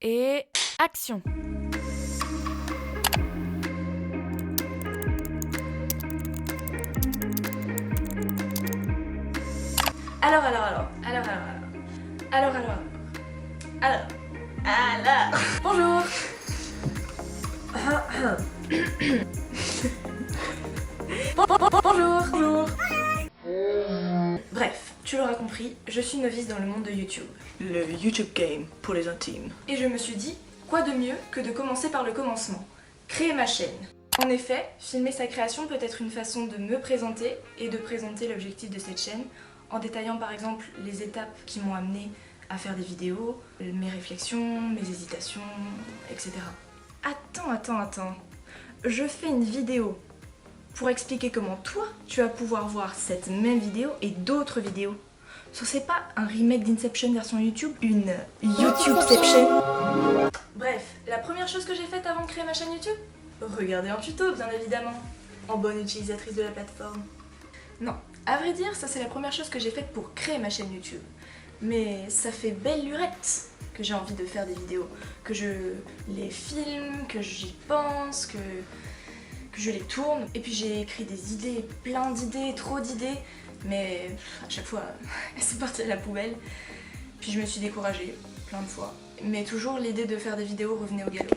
Et action. Alors. Bonjour. Bonjour. Bref, tu l'auras compris, je suis novice dans le monde de YouTube. Le YouTube Game pour les intimes. Et je me suis dit, quoi de mieux que de commencer par le commencement, créer ma chaîne. En effet, filmer sa création peut être une façon de me présenter et de présenter l'objectif de cette chaîne, en détaillant par exemple les étapes qui m'ont amené à faire des vidéos, mes réflexions, mes hésitations, etc. Attends. Je fais une vidéo pour expliquer comment toi, tu vas pouvoir voir cette même vidéo et d'autres vidéos. Ce serait pas un remake d'Inception version YouTube, une YouTubeception? Bref, la première chose que j'ai faite avant de créer ma chaîne YouTube, regarder un tuto bien évidemment, en bonne utilisatrice de la plateforme. Non, à vrai dire, ça c'est la première chose que j'ai faite pour créer ma chaîne YouTube. Mais ça fait belle lurette que j'ai envie de faire des vidéos, que je les filme, que j'y pense, que je les tourne. Et puis j'ai écrit des idées, plein d'idées, trop d'idées, mais à chaque fois, elles sont parties à la poubelle. Puis je me suis découragée, plein de fois. Mais toujours l'idée de faire des vidéos revenait au galop.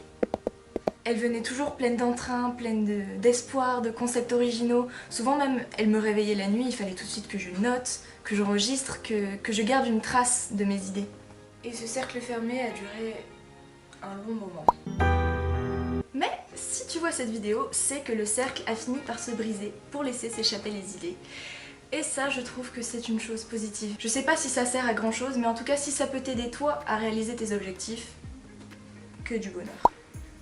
Elle venait toujours pleine d'entrain, pleine d'espoir, de concepts originaux. Souvent même, elle me réveillait la nuit, il fallait tout de suite que je note, que j'enregistre, que je garde une trace de mes idées. Et ce cercle fermé a duré un long moment. Mais si tu vois cette vidéo, c'est que le cercle a fini par se briser pour laisser s'échapper les idées. Et ça, je trouve que c'est une chose positive. Je sais pas si ça sert à grand chose, mais en tout cas, si ça peut t'aider toi à réaliser tes objectifs, que du bonheur.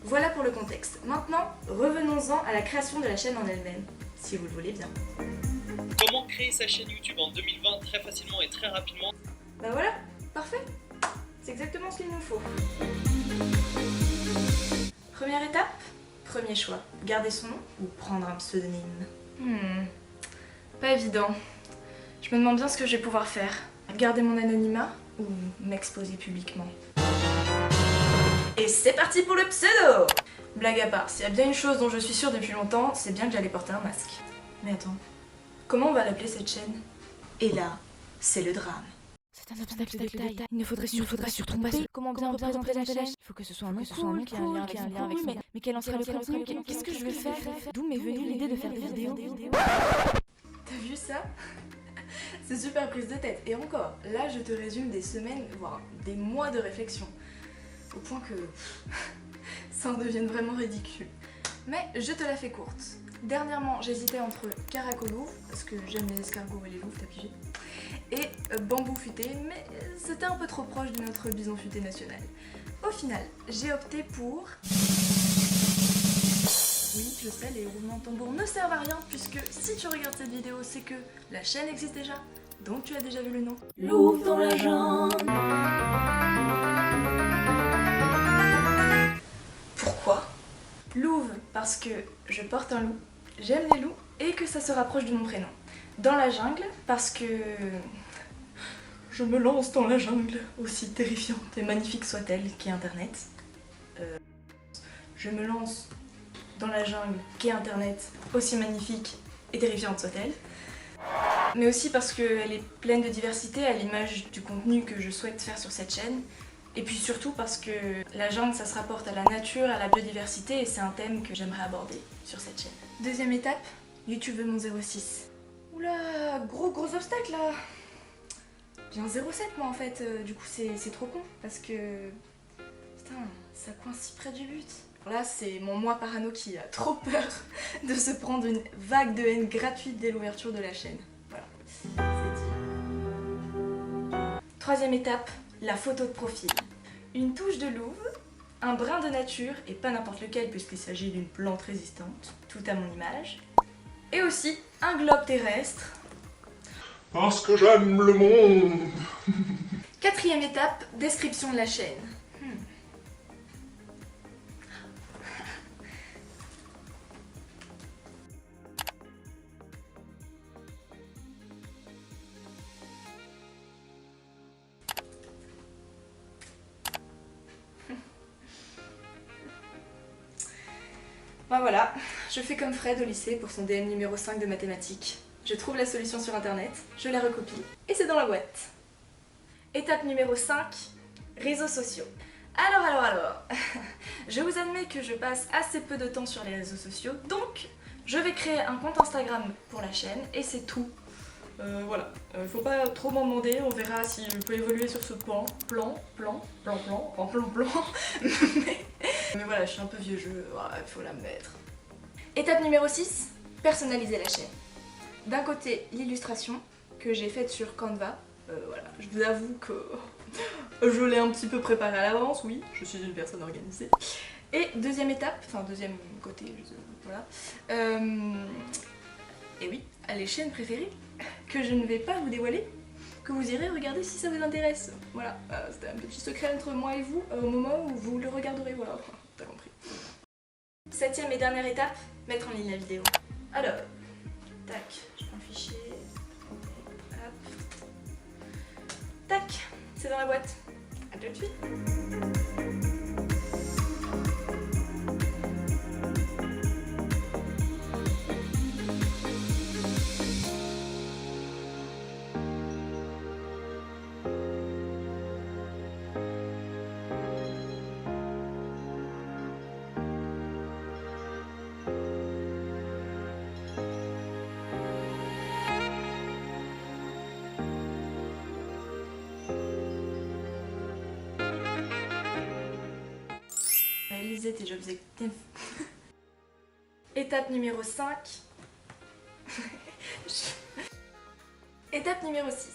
Voilà pour le contexte. Maintenant, revenons-en à la création de la chaîne en elle-même, si vous le voulez bien. Comment créer sa chaîne YouTube en 2020 très facilement et très rapidement? Bah voilà, parfait. C'est exactement ce qu'il nous faut. Première étape, premier choix. Garder son nom ou prendre un pseudonyme? Pas évident. Je me demande bien ce que je vais pouvoir faire. Garder mon anonymat ou m'exposer publiquement? Et c'est parti pour le pseudo! Blague à part, s'il y a bien une chose dont je suis sûre depuis longtemps, c'est bien que j'allais porter un masque. Mais attends, comment on va l'appeler cette chaîne? Et là, c'est le drame. C'est un obstacle de taille. Il ne faudrait surtout pas se... Comment bien représenter la chaîne? Il faut que ce soit un nom cool, qui a un lien avec son contenu, mais quel en sera le contenu? Qu'est-ce que je vais faire? D'où m'est venue l'idée de faire des vidéos? T'as vu ça? C'est super prise de tête. Et encore, là je te résume des semaines, voire des mois de réflexion. Au point que ça en devienne vraiment ridicule. Mais je te la fais courte. Dernièrement, j'hésitais entre caracolou, parce que j'aime les escargots et les louves, t'as pigé, et bambou futé, mais c'était un peu trop proche de notre bison futé national. Au final, j'ai opté pour... Oui, je sais, les roulements de tambour ne servent à rien, puisque si tu regardes cette vidéo, c'est que la chaîne existe déjà, donc tu as déjà vu le nom. Louve dans la jambe. Pourquoi? Louve, parce que je porte un loup, j'aime les loups, et que ça se rapproche de mon prénom. Dans la jungle, parce que... je me lance dans la jungle, aussi terrifiante et magnifique soit-elle qu'est Internet. Je me lance dans la jungle qu'est Internet, aussi magnifique et terrifiante soit-elle. Mais aussi parce qu'elle est pleine de diversité à l'image du contenu que je souhaite faire sur cette chaîne. Et puis surtout parce que la jungle, ça se rapporte à la nature, à la biodiversité, et c'est un thème que j'aimerais aborder sur cette chaîne. Deuxième étape, YouTube veut mon 06. Oula, gros obstacle là. J'ai un 07 moi en fait, du coup c'est trop con, parce que... Putain, ça coince si près du but. Là, c'est mon moi parano qui a trop peur de se prendre une vague de haine gratuite dès l'ouverture de la chaîne. Voilà, c'est dit. Troisième étape, la photo de profil. Une touche de louve, un brin de nature, et pas n'importe lequel puisqu'il s'agit d'une plante résistante, tout à mon image. Et aussi un globe terrestre. Parce que j'aime le monde. Quatrième étape, description de la chaîne. Ben voilà, je fais comme Fred au lycée pour son DM numéro 5 de mathématiques. Je trouve la solution sur internet, je la recopie et c'est dans la boîte. Étape numéro 5, réseaux sociaux. Alors, je vous admets que je passe assez peu de temps sur les réseaux sociaux, donc je vais créer un compte Instagram pour la chaîne et c'est tout. Voilà, faut pas trop m'en demander, on verra si je peux évoluer sur ce plan. Mais voilà, je suis un peu vieux jeu, il faut la mettre. Étape numéro 6, personnaliser la chaîne. D'un côté, l'illustration que j'ai faite sur Canva. Voilà, je vous avoue que je l'ai un petit peu préparée à l'avance, oui, je suis une personne organisée. Et deuxième étape, enfin deuxième côté, voilà. Et oui, les chaînes préférées que je ne vais pas vous dévoiler, que vous irez regarder si ça vous intéresse. Voilà, c'était un petit secret entre moi et vous au moment où vous le regarderez, voilà, t'as compris. Septième et dernière étape, mettre en ligne la vidéo. Alors, tac, je prends un fichier, hop, tac, c'est dans la boîte. À tout de suite. Réaliser tes objectifs. Étape numéro 5. Étape numéro 6.